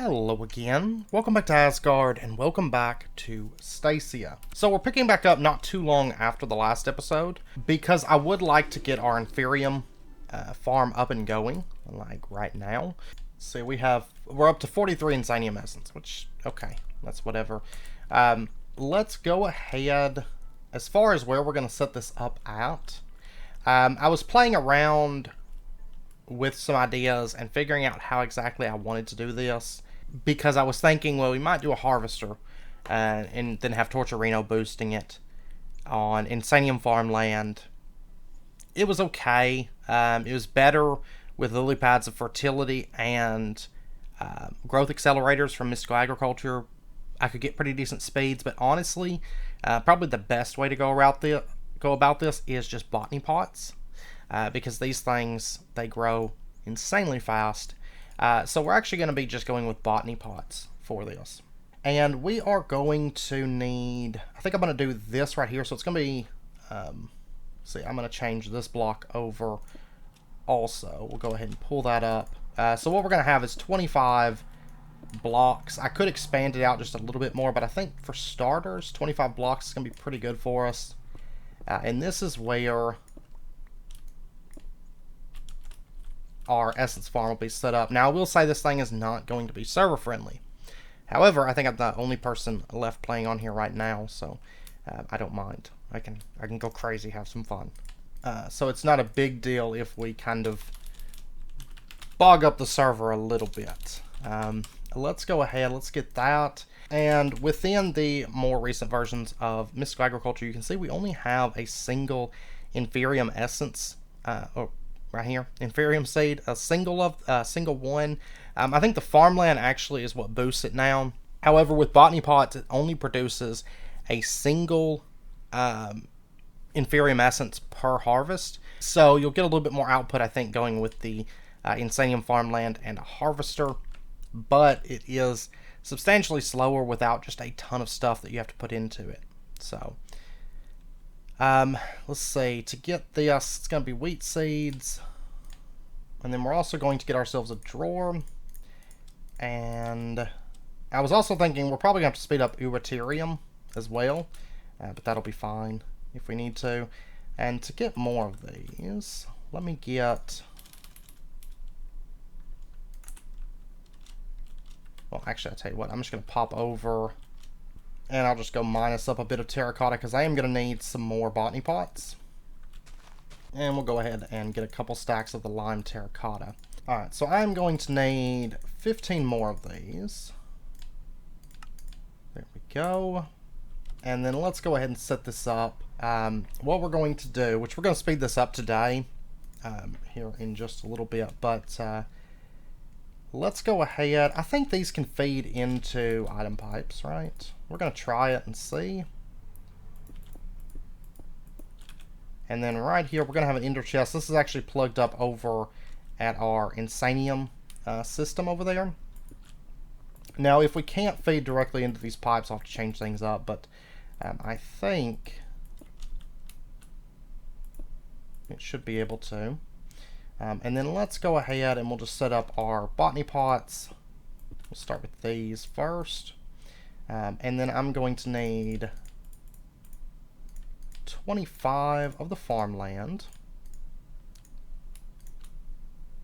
Hello again, welcome back to Asgard, and welcome back to Stacia. So we're picking back up not too long after the last episode, because I would like to get our Inferium farm up and going, like right now. See, we're up to 43 Insanium Essence, which, okay, that's whatever. Let's go ahead, as far as where we're going to set this up at. I was playing around with some ideas and figuring out how exactly I wanted to do this, because I was thinking, well, we might do a harvester and then have torcherino boosting it on Insanium farmland. It was okay. It was better with lily pads of fertility and growth accelerators from mystical agriculture. I could get pretty decent speeds, but honestly, probably the best way to go about this is just Botany Pots. Because these things, they grow insanely fast. So we're actually going to be just going with Botany Pots for this. And we are going to need, I think I'm going to do this right here. So it's going to be, see, I'm going to change this block over also. We'll go ahead and pull that up. So what we're going to have is 25 blocks. I could expand it out just a little bit more, but I think for starters, 25 blocks is going to be pretty good for us. And this is where our essence farm will be set up. Now, I will say this thing is not going to be server friendly. However, I think I'm the only person left playing on here right now, so I don't mind. I can go crazy, have some fun. So it's not a big deal if we kind of bog up the server a little bit. Let's go ahead, let's get that. And within the more recent versions of Mystical Agriculture, you can see we only have a single Inferium Essence, right here, Inferium Seed, a single one. I think the farmland actually is what boosts it now. However, with Botany Pots, it only produces a single Inferium Essence per harvest. So you'll get a little bit more output, I think, going with the Insanium farmland and a harvester. But it is substantially slower without just a ton of stuff that you have to put into it. So let's see, to get this, it's going to be wheat seeds, and then we're also going to get ourselves a drawer, and I was also thinking we're probably going to have to speed up Euryterium as well, but that'll be fine if we need to. And to get more of these, let me get, well, actually, I'll tell you what, I'm just going to pop over, and I'll just go minus up a bit of terracotta, because I am going to need some more Botany Pots. And we'll go ahead and get a couple stacks of the lime terracotta. Alright, so I'm going to need 15 more of these. There we go. And then let's go ahead and set this up. What we're going to do, which we're going to speed this up today, here in just a little bit, but let's go ahead. I think these can feed into item pipes, right? We're going to try it and see. And then right here, we're going to have an ender chest. This is actually plugged up over at our Insanium system over there. Now, if we can't feed directly into these pipes, I'll have to change things up. But I think it should be able to. And then let's go ahead and we'll just set up our Botany Pots. We'll start with these first. And then I'm going to need 25 of the farmland.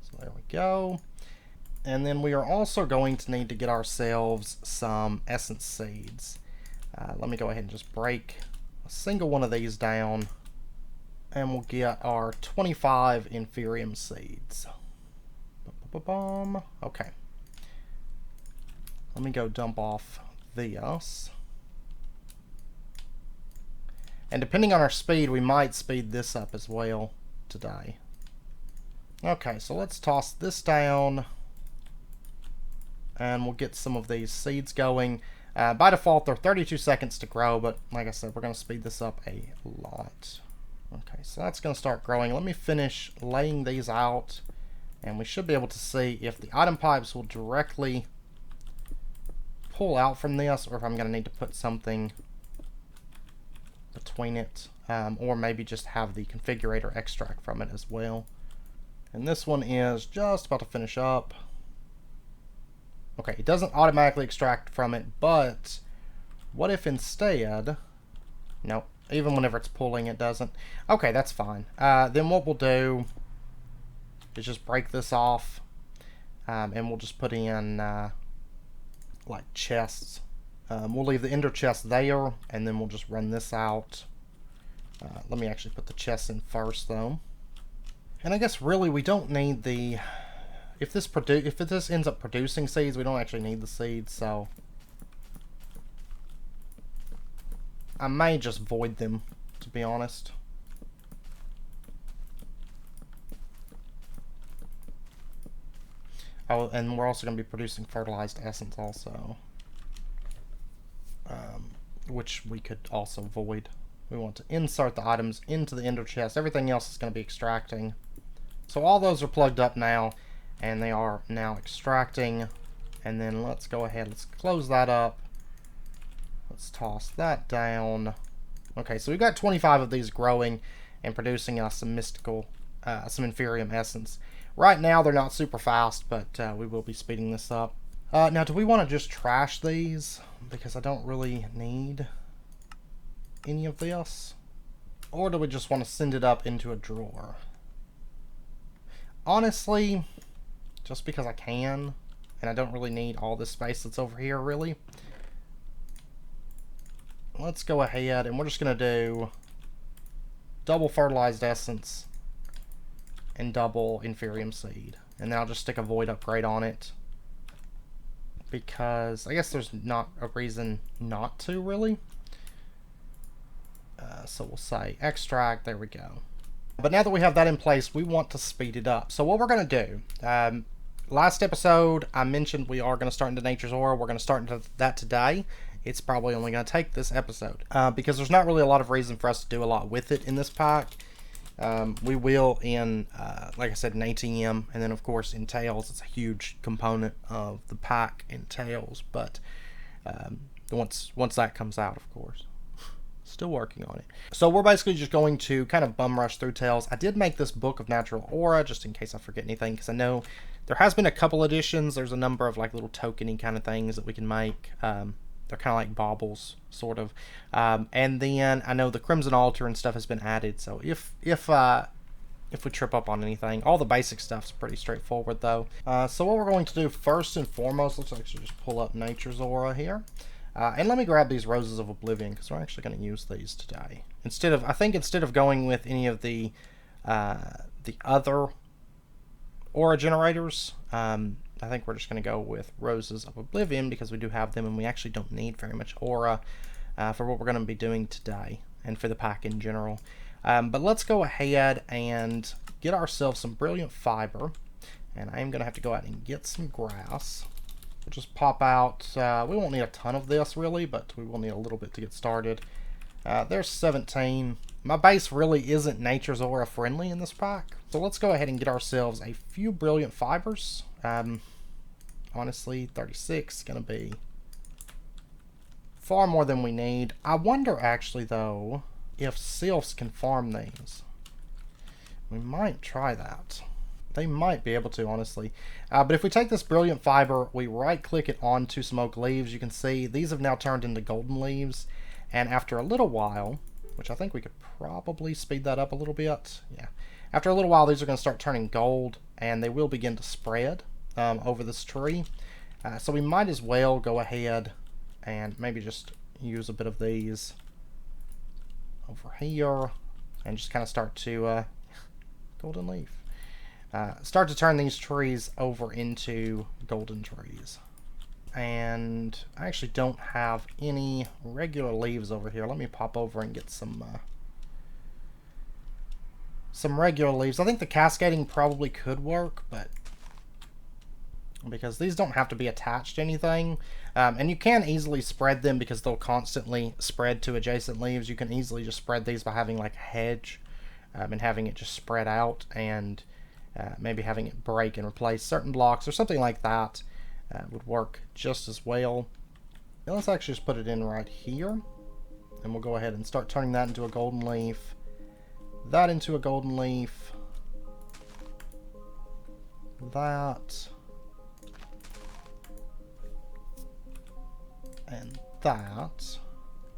So there we go. And then we are also going to need to get ourselves some essence seeds. Let me go ahead and just break a single one of these down. And we'll get our 25 Inferium Seeds. Okay. Let me go dump off this. And depending on our speed, we might speed this up as well today. Okay, so let's toss this down. And we'll get some of these seeds going. By default, they're 32 seconds to grow, but like I said, we're going to speed this up a lot. Okay, so that's going to start growing. Let me finish laying these out, and we should be able to see if the item pipes will directly pull out from this, or if I'm going to need to put something between it, or maybe just have the configurator extract from it as well. And this one is just about to finish up. Okay, it doesn't automatically extract from it, but what if instead... Nope, even whenever it's pulling it doesn't. Okay, that's fine. Then what we'll do is just break this off, and we'll just put in like chests. We'll leave the ender chest there, and then we'll just run this out. Let me actually put the chests in first, though. And I guess really we don't need the... If this ends up producing seeds, we don't actually need the seeds, so... I may just void them, to be honest. Oh, and we're also going to be producing fertilized essence also. Which we could also void. We want to insert the items into the ender chest. Everything else is going to be extracting. So all those are plugged up now, and they are now extracting. And then let's go ahead, let's close that up. Let's toss that down. Okay, so we've got 25 of these growing and producing us some mystical, some Inferium essence. Right now they're not super fast, but we will be speeding this up. Now, do we want to just trash these? Because I don't really need any of this. Or do we just want to send it up into a drawer? Honestly, just because I can, and I don't really need all this space that's over here, really. Let's go ahead, and we're just going to do double fertilized essence and double Inferium seed. And then I'll just stick a void upgrade on it. Because I guess there's not a reason not to, really. So we'll say extract, there we go. But now that we have that in place, we want to speed it up. So what we're going to do, last episode I mentioned we are going to start into Nature's Aura. We're going to start into that today. It's probably only going to take this episode. Because there's not really a lot of reason for us to do a lot with it in this pack. We will in, like I said, in ATM, and then of course in Tails. It's a huge component of the pack in Tails, but once that comes out, of course. Still working on it. So we're basically just going to kind of bum rush through Tails. I did make this book of natural aura, just in case I forget anything, because I know there has been a couple editions. There's a number of like little tokeny kind of things that we can make. They're kind of like baubles, sort of. And then I know the Crimson Altar and stuff has been added. So if we trip up on anything, all the basic stuff's pretty straightforward, though. So what we're going to do first and foremost, let's actually just pull up Nature's Aura here. And let me grab these Roses of Oblivion, because we're actually going to use these today. I think instead of going with any of the other aura generators, I think we're just going to go with Roses of Oblivion, because we do have them, and we actually don't need very much aura for what we're going to be doing today, and for the pack in general. But let's go ahead and get ourselves some Brilliant Fiber, and I am going to have to go out and get some grass. We'll just pop out, we won't need a ton of this really, but we will need a little bit to get started. There's 17. My base really isn't Nature's Aura friendly in this pack, so let's go ahead and get ourselves a few Brilliant Fibers. Honestly, 36 is going to be far more than we need. I wonder actually though if sylphs can farm these. We might try that. They might be able to, honestly. But if we take this Brilliant Fiber, we right-click it onto some oak leaves, you can see these have now turned into golden leaves. And after a little while, which I think we could probably speed that up a little bit. Yeah. After a little while, these are going to start turning gold, and they will begin to spread over this tree. So we might as well go ahead and maybe just use a bit of these over here, and just kind of start to... golden leaf. Start to turn these trees over into golden trees. And I actually don't have any regular leaves over here. Let me pop over and get some regular leaves. I think the cascading probably could work, but because these don't have to be attached to anything, and you can easily spread them because they'll constantly spread to adjacent leaves. You can easily just spread these by having like a hedge, and having it just spread out, and maybe having it break and replace certain blocks or something like that would work just as well. Now let's actually just put it in right here, and we'll go ahead and start turning that into a golden leaf, that into a golden leaf, that, And that.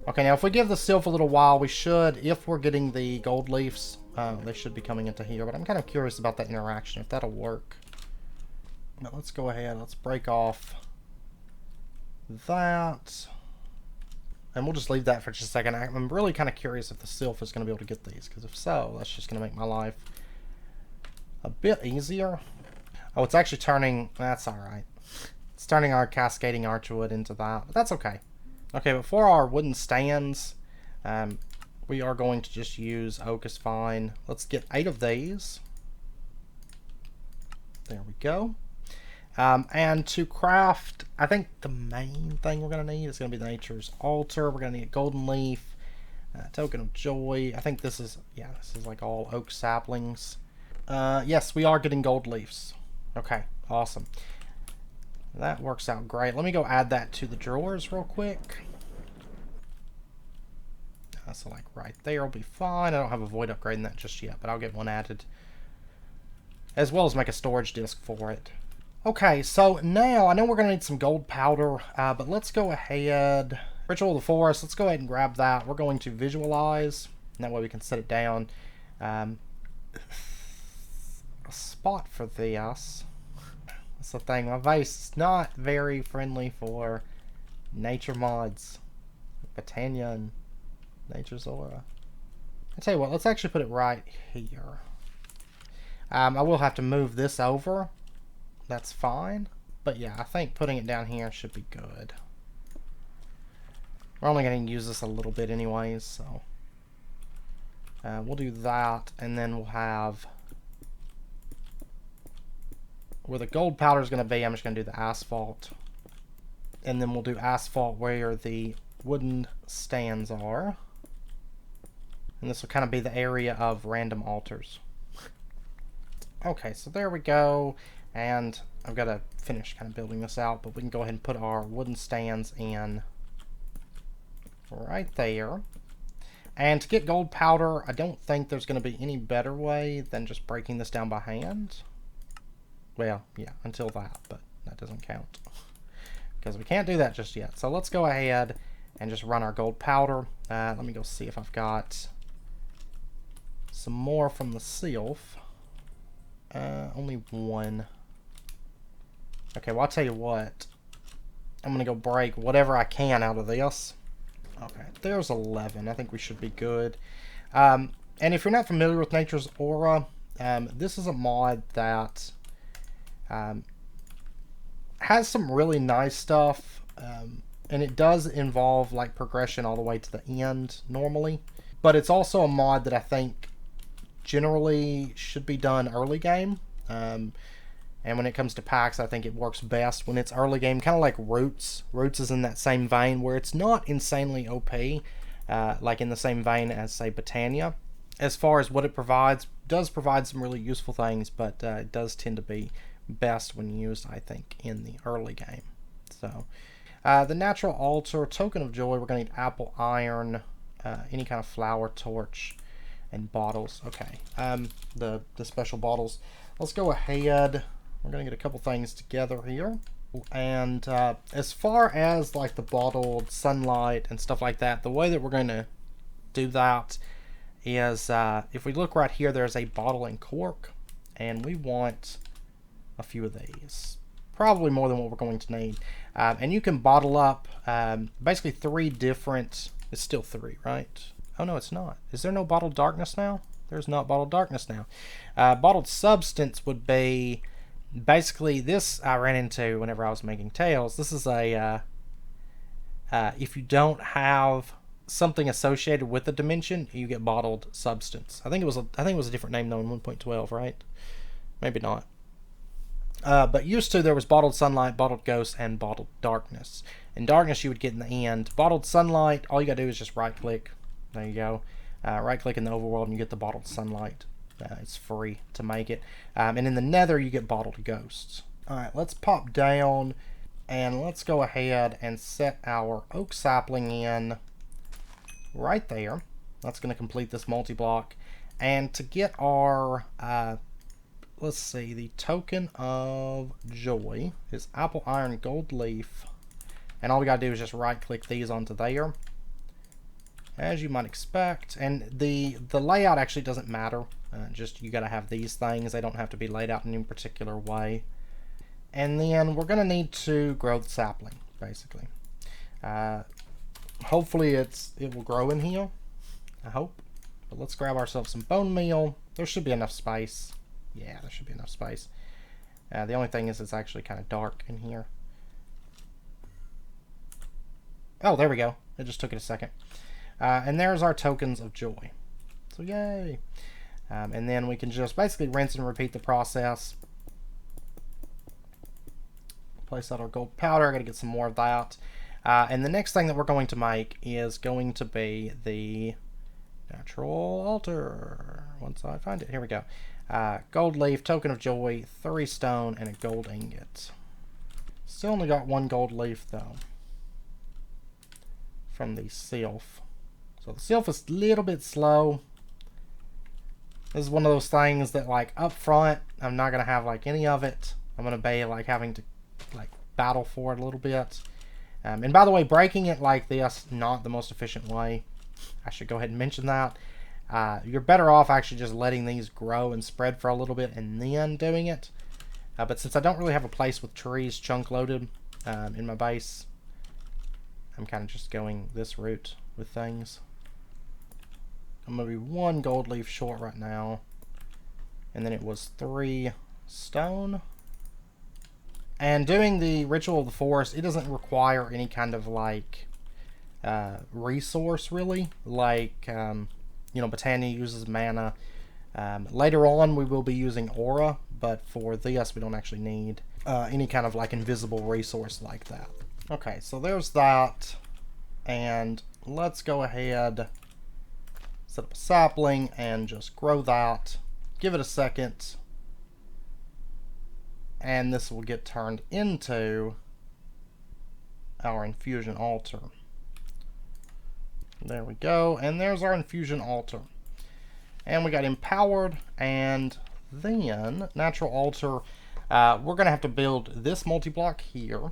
Okay, now if we give the sylph a little while, we should, if we're getting the gold leaves, they should be coming into here. But I'm kind of curious about that interaction, if that'll work. Now let's go ahead, let's break off that. And we'll just leave that for just a second. I'm really kind of curious if the sylph is going to be able to get these, because if so, that's just going to make my life a bit easier. Oh, it's actually turning, that's alright. It's turning our cascading archwood into that, but that's okay. Okay, but for our wooden stands, we are going to just use oak is fine. Let's get 8 of these. There we go. And to craft, I think the main thing we're going to need is going to be the nature's altar. We're going to need a golden leaf, token of joy. I think this is, yeah, this is like all oak saplings. Yes, we are getting gold leaves. Okay, awesome. That works out great. Let me go add that to the drawers real quick. So like right there will be fine. I don't have a void upgrading that just yet, but I'll get one added. As well as make a storage disk for it. Okay, so now I know we're going to need some gold powder, but let's go ahead. Ritual of the Forest, let's go ahead and grab that. We're going to visualize, and that way we can set it down. A spot for this. That's the thing, my base is not very friendly for nature mods. Botania and Nature's Aura. I tell you what, let's actually put it right here. I will have to move this over. That's fine. But yeah, I think putting it down here should be good. We're only going to use this a little bit anyways, so. We'll do that, and then we'll have... Where the gold powder is going to be, I'm just going to do the asphalt. And then we'll do asphalt where the wooden stands are. And this will kind of be the area of random altars. Okay, so there we go. And I've got to finish kind of building this out, but we can go ahead and put our wooden stands in right there. And to get gold powder, I don't think there's going to be any better way than just breaking this down by hand. Well, yeah, until that, but that doesn't count. Because we can't do that just yet. So let's go ahead and just run our gold powder. Let me go see if I've got some more from the sylph. Only one. Okay, well, I'll tell you what. I'm going to go break whatever I can out of this. Okay, there's 11. I think we should be good. And if you're not familiar with Nature's Aura, this is a mod that has some really nice stuff. And it does involve like progression all the way to the end normally. But it's also a mod that I think generally should be done early game. And when it comes to packs, I think it works best when it's early game, kind of like Roots. Roots is in that same vein where it's not insanely OP, like in the same vein as, say, Botania. As far as what it provides, does provide some really useful things, but it does tend to be best when used, I think, in the early game. So, the natural altar, token of joy, we're going to need apple iron, any kind of flower torch, and bottles. Okay, the special bottles. Let's go ahead. We're going to get a couple things together here. And as far as like the bottled sunlight and stuff like that, the way that we're going to do that is if we look right here, there's a bottle in Cork, and we want a few of these. Probably more than what we're going to need. And you can bottle up basically 3 different... It's still 3, right? Oh, no, it's not. Is there no bottled darkness now? There's not bottled darkness now. Bottled substance would be... Basically, this I ran into whenever I was making Tales. This is a... if you don't have something associated with the dimension, you get bottled substance. I think it was a different name though in 1.12, right? Maybe not. But used to, there was bottled sunlight, bottled ghost, and bottled darkness. And darkness you would get in the end. Bottled sunlight, all you gotta do is just right click. There you go. Right click in the overworld and you get the bottled sunlight. It's free to make it. And in the nether you get bottled ghosts. Alright, let's pop down and let's go ahead and set our oak sapling in right there. That's going to complete this multi-block. And to get our, let's see, the token of joy is apple iron gold leaf And all we gotta do is just right click these onto there, as you might expect. And the layout actually doesn't matter. Just you gotta have these things. They don't have to be laid out in any particular way. And then we're gonna need to grow the sapling, basically. Hopefully it will grow in here. I hope. But let's grab ourselves some bone meal. There should be enough space. Yeah, there should be enough space. The only thing is it's actually kind of dark in here. Oh, there we go. It just took it a second. And there's our tokens of joy. So yay. And then we can just basically rinse and repeat the process. Place out our gold powder. Gotta get some more of that. And the next thing that we're going to make is going to be the natural altar. Once I find it. Here we go. Gold leaf, token of joy, 3 stone, and a gold ingot. Still only got 1 gold leaf though from the sylph. So the sylph is a little bit slow. This is one of those things that, like, up front, I'm not gonna have like any of it. I'm gonna be like having to like battle for it a little bit. And by the way, breaking it like this, not the most efficient way. I should go ahead and mention that. You're better off actually just letting these grow and spread for a little bit and then doing it. But since I don't really have a place with trees chunk loaded in my base, I'm kind of just going this route with things. I'm going to be 1 gold leaf short right now. And then it was 3 stone. And doing the Ritual of the Forest, it doesn't require any kind of like resource really. Like, you know, Botany uses mana. Later on we will be using aura, but for this we don't actually need any kind of like invisible resource like that. Okay, so there's that. And let's go ahead, set up a sapling and just grow that. Give it a second. And this will get turned into our infusion altar. There we go. And there's our infusion altar. And we got empowered. And then natural altar. We're going to have to build this multi-block here.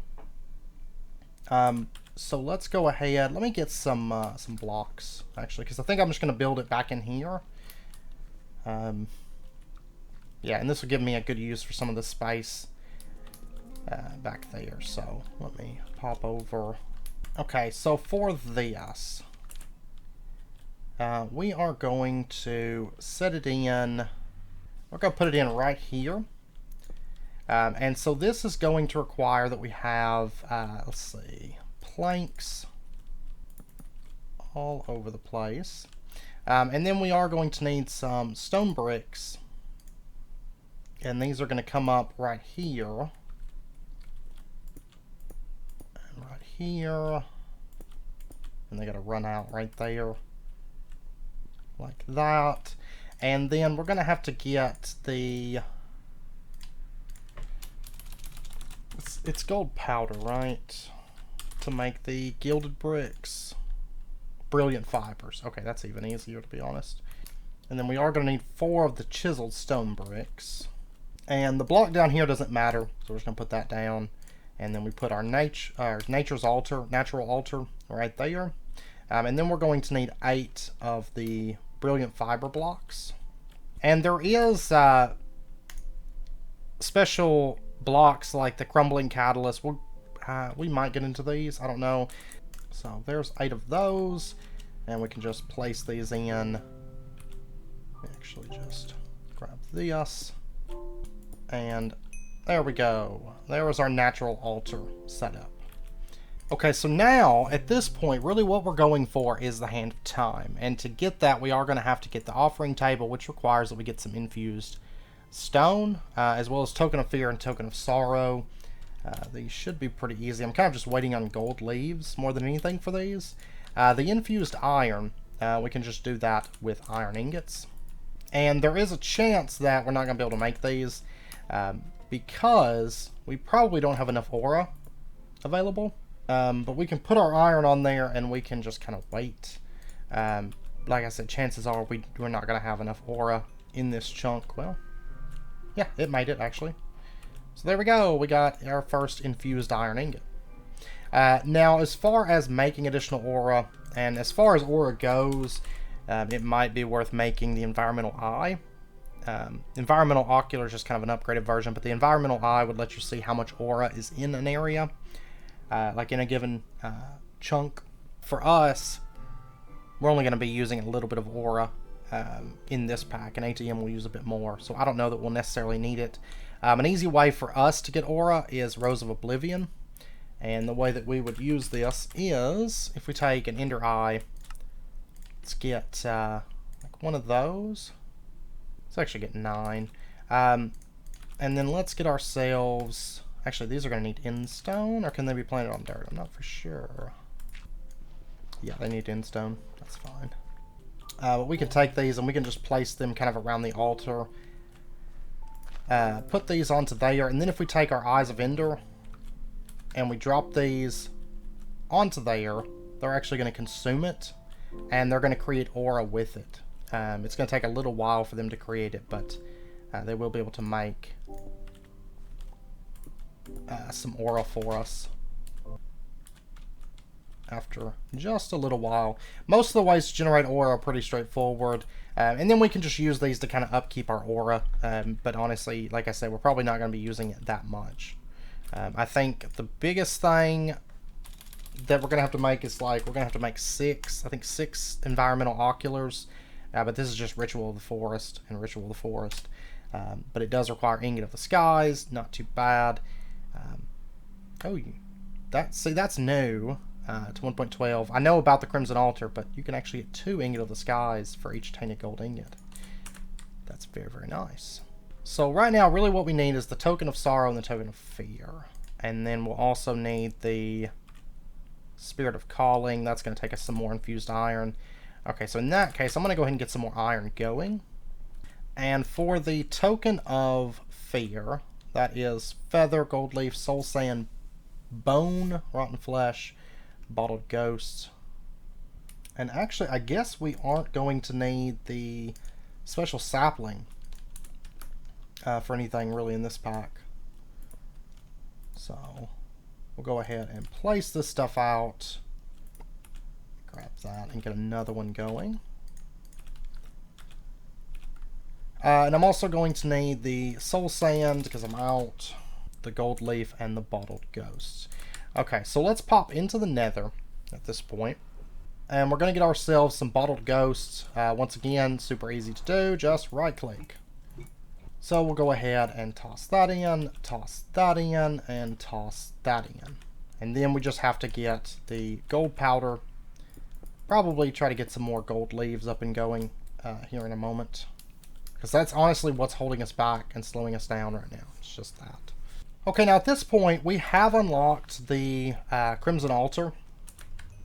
So let's go ahead. Let me get some blocks, actually, because I think I'm just going to build it back in here. Yeah, and this will give me a good use for some of the space back there. So let me pop over. Okay, so for this, we are going to set it in. We're going to put it in right here. And so this is going to require that we have, let's see, planks all over the place. And then we are going to need some stone bricks. And these are going to come up right here. And right here. And they got to run out right there. Like that. And then we're going to have to get the... It's gold powder, right? To make the gilded bricks. Brilliant fibers. Okay, that's even easier, to be honest. And then we are going to need 4 of the chiseled stone bricks. And the block down here doesn't matter, so we're just going to put that down. And then we put our natural altar right there. And then we're going to need 8 of the brilliant fiber blocks. And there is special blocks like the crumbling catalyst. We might get into these, I don't know. So there's 8 of those. And we can just place these in. Actually just grab this. And there we go. There was our natural altar setup. Okay, so now, at this point, really what we're going for is the Hand of Time. And to get that, we are going to have to get the offering table, which requires that we get some infused stone, as well as Token of Fear and Token of Sorrow. These should be pretty easy. I'm kind of just waiting on gold leaves more than anything for these. The infused iron, we can just do that with iron ingots. And there is a chance that we're not going to be able to make these, because we probably don't have enough aura available. But we can put our iron on there and we can just kind of wait. Like I said, chances are we're not going to have enough aura in this chunk. Well, yeah, it made it actually. So there we go. We got our first infused iron ingot. Now, as far as making additional aura, and as far as aura goes, it might be worth making the environmental eye. Environmental ocular is just kind of an upgraded version, but the environmental eye would let you see how much aura is in an area, like in a given chunk. For us, we're only going to be using a little bit of aura in this pack, and ATM will use a bit more, so I don't know that we'll necessarily need it. An easy way for us to get aura is Rose of Oblivion, and the way that we would use this is, if we take an Ender Eye, let's get like one of those. Let's actually get 9. And then let's get ourselves... Actually, these are going to need Endstone, or can they be planted on dirt? I'm not for sure. Yeah, they need Endstone. That's fine. But we can take these and we can just place them kind of around the altar. Put these onto there, and then if we take our Eyes of Ender and we drop these onto there, they're actually going to consume it, and they're going to create aura with it. It's going to take a little while for them to create it, but they will be able to make some aura for us after just a little while. Most of the ways to generate aura are pretty straightforward, and then we can just use these to kind of upkeep our aura, but honestly, like I said, we're probably not going to be using it that much. I think the biggest thing that we're going to have to make is, like, we're going to have to make 6 environmental oculars. But this is just Ritual of the Forest and Ritual of the Forest. But it does require Ingot of the Skies. Not too bad. That's new to 1.12. I know about the Crimson Altar, but you can actually get 2 Ingot of the Skies for each Tainted Gold ingot. That's very, very nice. So right now, really what we need is the Token of Sorrow and the Token of Fear. And then we'll also need the Spirit of Calling. That's going to take us some more infused iron. Okay, so in that case, I'm going to go ahead and get some more iron going. And for the Token of Fear, that is Feather, Gold Leaf, Soul Sand, Bone, Rotten Flesh, Bottled Ghost. And actually, I guess we aren't going to need the Special Sapling for anything really in this pack. So, we'll go ahead and place this stuff out. Grab that and get another one going. And I'm also going to need the Soul Sand because I'm out, the Gold Leaf, and the Bottled Ghosts. Okay, so let's pop into the Nether at this point. And we're going to get ourselves some Bottled Ghosts. Once again, super easy to do, just right click. So we'll go ahead and toss that in, and toss that in. And then we just have to get the gold powder. Probably try to get some more gold leaves up and going here in a moment. Because that's honestly what's holding us back and slowing us down right now. It's just that. Okay, now at this point, we have unlocked the Crimson Altar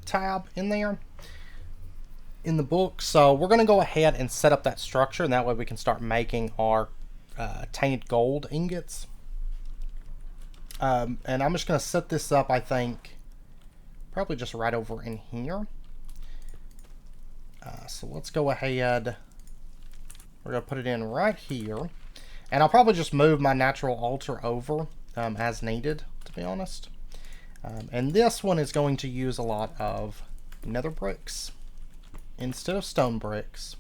tab in there, in the book. So we're going to go ahead and set up that structure, and that way we can start making our Tainted Gold ingots. And I'm just going to set this up, I think, probably just right over in here. So let's go ahead. We're going to put it in right here. And I'll probably just move my natural altar over as needed, to be honest. And this one is going to use a lot of nether bricks instead of stone bricks.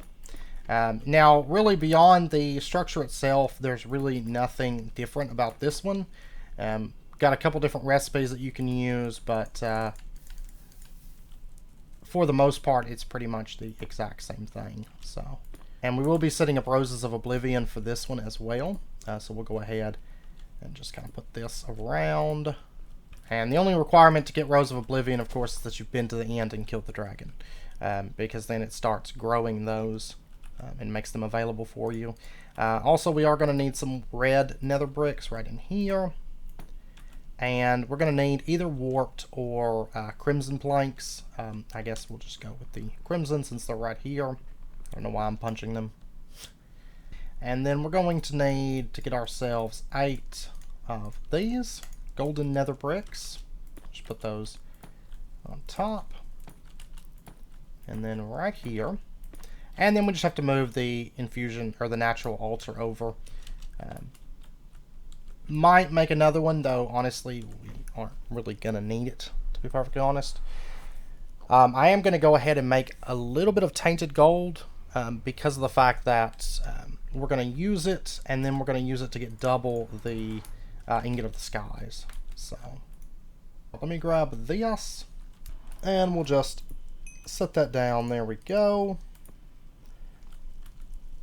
Now, really beyond the structure itself, there's really nothing different about this one. Got a couple different recipes that you can use, but for the most part, it's pretty much the exact same thing. So, and we will be setting up Roses of Oblivion for this one as well. So we'll go ahead and just kind of put this around. And the only requirement to get Rose of Oblivion, of course, is that you've been to the end and killed the dragon. Because then it starts growing those and makes them available for you. Also, we are going to need some red nether bricks right in here. And we're going to need either warped or crimson planks. I guess we'll just go with the crimson since they're right here. I don't know why I'm punching them. And then we're going to need to get ourselves 8 of these golden nether bricks. Just put those on top. And then right here. And then we just have to move the infusion or the natural altar over. Might make another one, though honestly aren't really going to need it, to be perfectly honest. I am going to go ahead and make a little bit of Tainted Gold because of the fact that we're going to use it, and then we're going to use it to get double the Ingot of the Skies. So let me grab this, and we'll just set that down. There we go.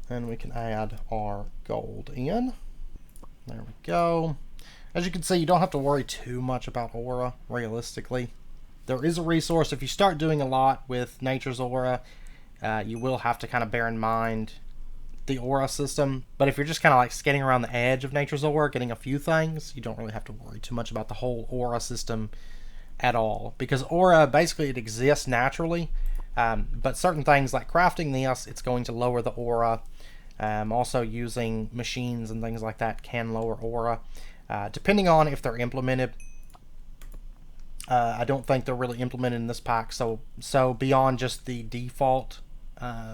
And we can add our gold in. There we go. As you can see, you don't have to worry too much about aura, realistically. There is a resource. If you start doing a lot with Nature's Aura, you will have to kind of bear in mind the aura system. But if you're just kind of like skating around the edge of Nature's Aura, getting a few things, you don't really have to worry too much about the whole aura system at all. Because aura, basically, it exists naturally. But certain things like crafting this, it's going to lower the aura. Also so machines and things like that can lower aura. Depending on if they're implemented. I don't think they're really implemented in this pack, so beyond just the default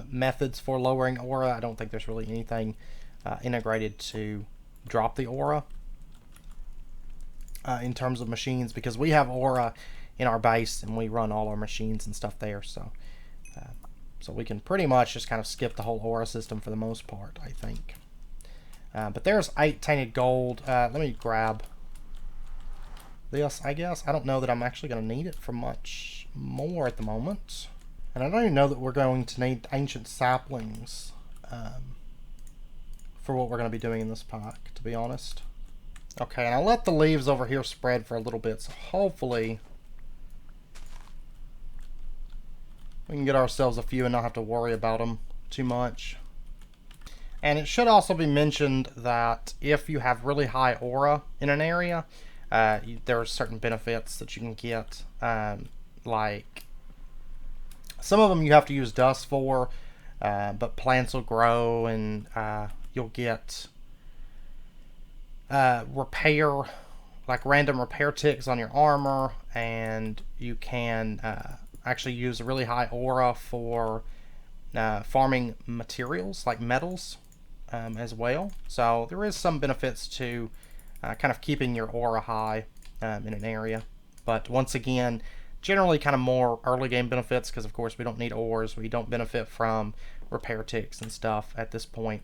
methods for lowering aura, I don't think there's really anything integrated to drop the aura in terms of machines, because we have aura in our base and we run all our machines and stuff there, so we can pretty much just kind of skip the whole aura system for the most part, I think. But there's 8 Tainted Gold. Let me grab this, I guess. I don't know that I'm actually going to need it for much more at the moment. And I don't even know that we're going to need ancient saplings for what we're going to be doing in this pack, to be honest. Okay, and I'll let the leaves over here spread for a little bit, so hopefully we can get ourselves a few and not have to worry about them too much. And it should also be mentioned that if you have really high aura in an area, there are certain benefits that you can get, like some of them you have to use dust for, but plants will grow, and you'll get repair, like random repair ticks on your armor, and you can actually use a really high aura for farming materials like metals as well. So there is some benefits to kind of keeping your aura high in an area. But once again, generally kind of more early game benefits, because of course we don't need ores. We don't benefit from repair ticks and stuff at this point.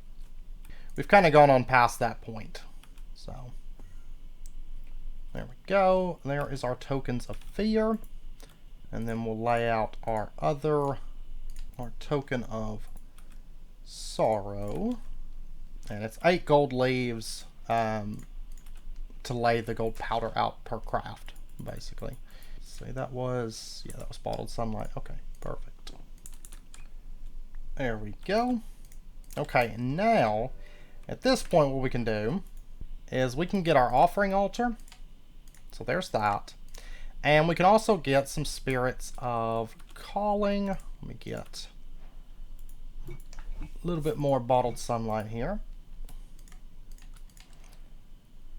We've kind of gone on past that point. So there we go. There is our tokens of fear. And then we'll lay out our token of sorrow. And it's 8 gold leaves to lay the gold powder out per craft, basically. See, that was bottled sunlight. Okay, perfect. There we go. Okay, and now, at this point, what we can do is we can get our offering altar. So there's that. And we can also get some spirits of calling. Let me get a little bit more bottled sunlight here.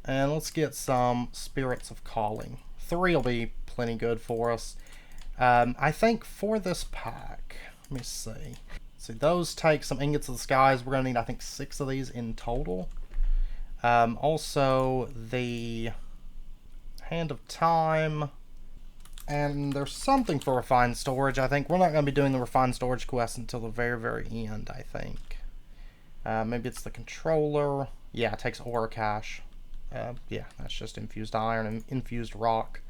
And let's get some spirits of calling. 3 will be plenty good for us. I think for this pack, let me see. See, those take some ingots of the skies. We're going to need, I think, 6 of these in total. Also, the Hand of Time. And there's something for refined storage. I think we're not going to be doing the refined storage quest until the very, very end, I think. Maybe it's the controller. Yeah, it takes aura cache. Yeah, that's just infused iron and infused rock.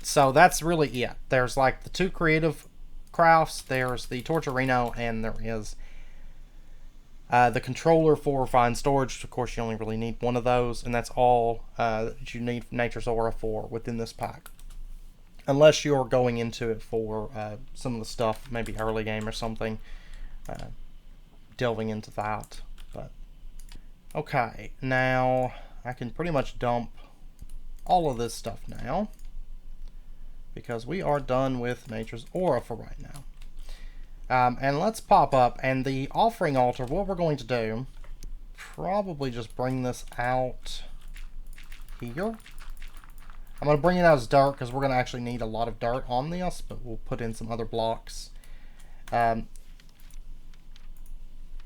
So that's really it. There's like the 2 creative crafts. There's the torcherino, and there is the controller for refined storage. Of course, you only really need 1 of those, and that's all that you need Nature's Aura for within this pack. Unless you're going into it for some of the stuff, maybe early game or something, delving into that. But okay, now I can pretty much dump all of this stuff now, because we are done with Nature's Aura for right now. And let's pop up, and the offering altar, what we're going to do, probably just bring this out here. I'm going to bring it out as dirt, because we're going to actually need a lot of dirt on this, but we'll put in some other blocks. And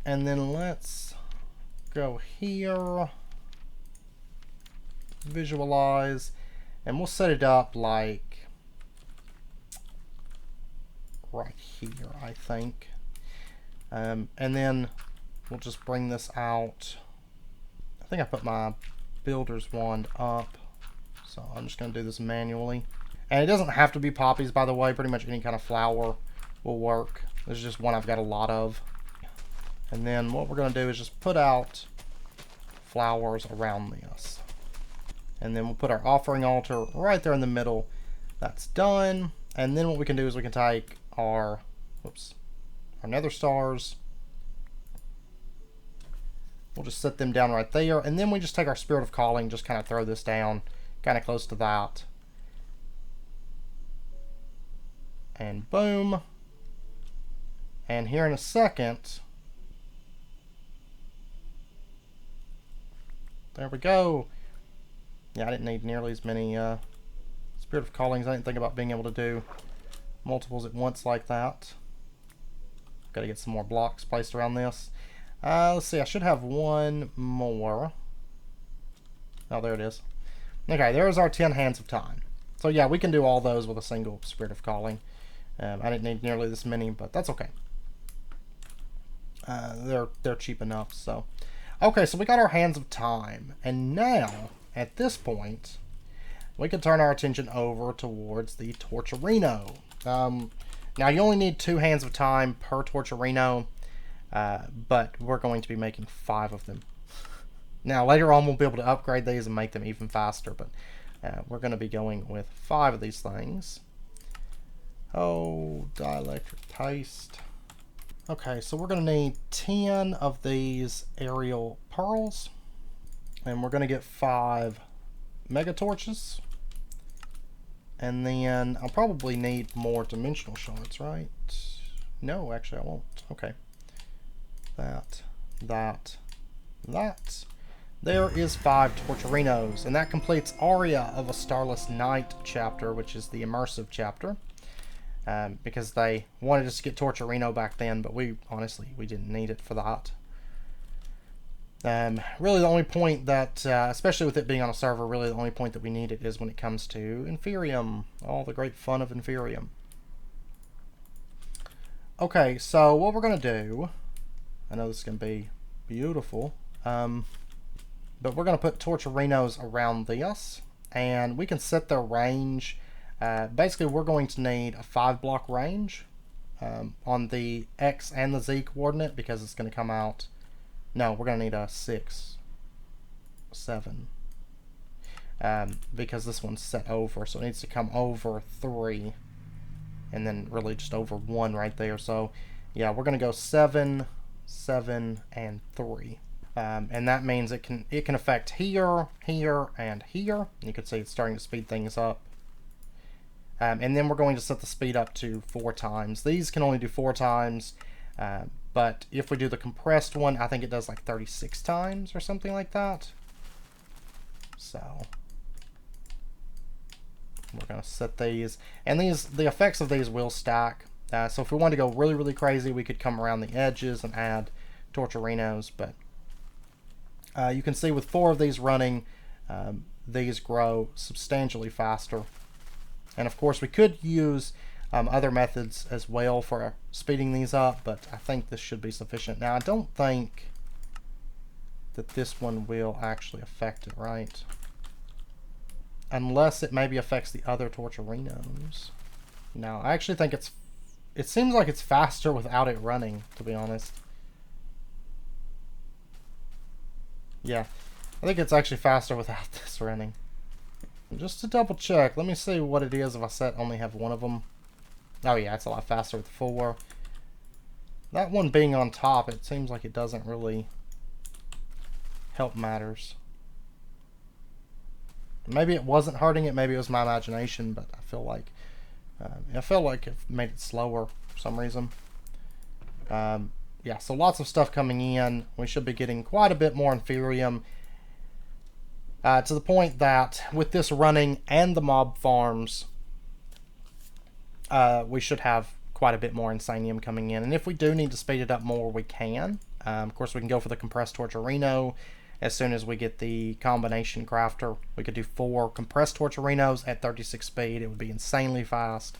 then let's go here. visualize, and we'll set it up like right here, I think. And then we'll just bring this out. I think I put my builder's wand up, so I'm just going to do this manually. And it doesn't have to be poppies, by the way. Pretty much any kind of flower will work. There's just one I've got a lot of. And then what we're going to do is just put out flowers around this. And then we'll put our offering altar right there in the middle. That's done. And then what we can do is we can take our nether stars. We'll just set them down right there. And then we just take our Spirit of Calling, just kind of throw this down kind of close to that. And boom. And here in a second, there we go. Yeah, I didn't need nearly as many Spirit of Callings. I didn't think about being able to do multiples at once like that. Got to get some more blocks placed around this. Let's see, I should have one more. Oh, there it is. Okay, there's our 10 Hands of Time. So yeah, we can do all those with a single Spirit of Calling. I didn't need nearly this many, but that's okay. They're cheap enough. So, okay, so we got our Hands of Time, and now at this point, we can turn our attention over towards the torcherino. Now you only need 2 Hands of Time per torcherino, but we're going to be making 5 of them. Now later on we'll be able to upgrade these and make them even faster, but we're going to be going with 5 of these things. Oh, dielectric paste. Okay, so we're going to need 10 of these aerial pearls, and we're going to get 5 mega torches, and then I'll probably need more dimensional shards, right? No, actually I won't. Okay. That. There is 5 torcherinos, and that completes Aria of a Starless Night chapter, which is the immersive chapter. Because they wanted us to get torcherino back then, but we didn't need it for that. Really the only point that, especially with it being on a server, really the only point that we need it is when it comes to Inferium. All the great fun of Inferium. Okay, so what we're going to do, I know this is going to be beautiful, but we're going to put torcherinos around this, and we can set their range. Basically, we're going to need a 5-block range on the X and the Z coordinate, because it's going to come out. No, we're going to need a 6, 7, because this one's set over, so it needs to come over 3, and then really just over 1 right there. So, yeah, we're going to go 7, 7, and 3. And that means it can affect here, here, and here. You can see it's starting to speed things up. And then we're going to set the speed up to 4 times. These can only do 4 times, but if we do the compressed one, I think it does like 36 times or something like that. So we're going to set these, and the effects of these will stack. So if we wanted to go really, really crazy, we could come around the edges and add torcherinos, but you can see with 4 of these running, these grow substantially faster. And of course we could use other methods as well for speeding these up, but I think this should be sufficient. Now I don't think that this one will actually affect it, right? Unless it maybe affects the other torcherinos. No, I actually think it seems like it's faster without it running, to be honest. Yeah, I think it's actually faster without this running. Just to double check, let me see what it is if I only have 1 of them. Oh yeah, it's a lot faster with 4. That one being on top, it seems like it doesn't really help matters. Maybe it wasn't hurting it, maybe it was my imagination, but I feel like it made it slower for some reason. Yeah, so lots of stuff coming in. We should be getting quite a bit more Inferium. To the point that with this running and the mob farms, we should have quite a bit more Insanium coming in. And if we do need to speed it up more, we can. Of course, we can go for the compressed torcherino. as soon as we get the combination crafter. We could do 4 compressed torcherinos at 36 speed. It would be insanely fast.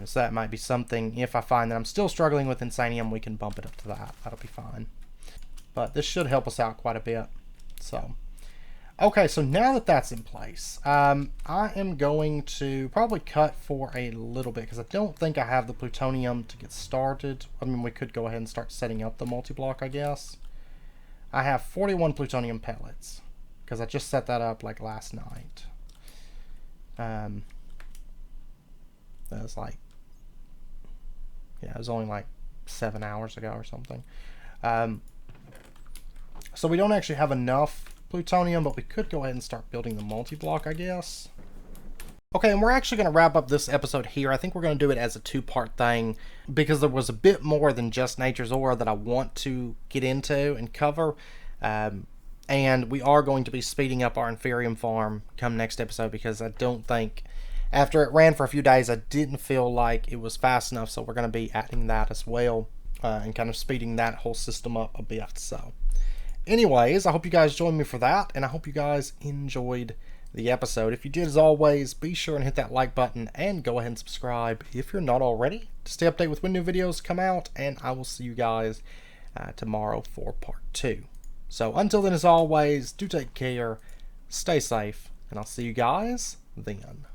So that might be something. If I find that I'm still struggling with Insanium, we can bump it up to that. That'll be fine. But this should help us out quite a bit. So, okay, so now that that's in place, I am going to probably cut for a little bit because I don't think I have the plutonium to get started. I mean, we could go ahead and start setting up the multi-block, I guess. I have 41 plutonium pellets because I just set that up like last night. That was like, yeah, it was only like 7 hours ago or something. So we don't actually have enough plutonium, but we could go ahead and start building the multi-block, I guess. Okay, and we're actually going to wrap up this episode here. I think we're going to do it as a 2-part thing because there was a bit more than just Nature's Aura that I want to get into and cover. And we are going to be speeding up our Inferium farm come next episode because I don't think, after it ran for a few days, I didn't feel like it was fast enough. So we're going to be adding that as well and kind of speeding that whole system up a bit. So anyways, I hope you guys joined me for that, and I hope you guys enjoyed the episode. If you did, as always, be sure and hit that like button and go ahead and subscribe if you're not already to stay updated with when new videos come out, and I will see you guys tomorrow for part 2. So until then, as always, do take care, stay safe, and I'll see you guys then.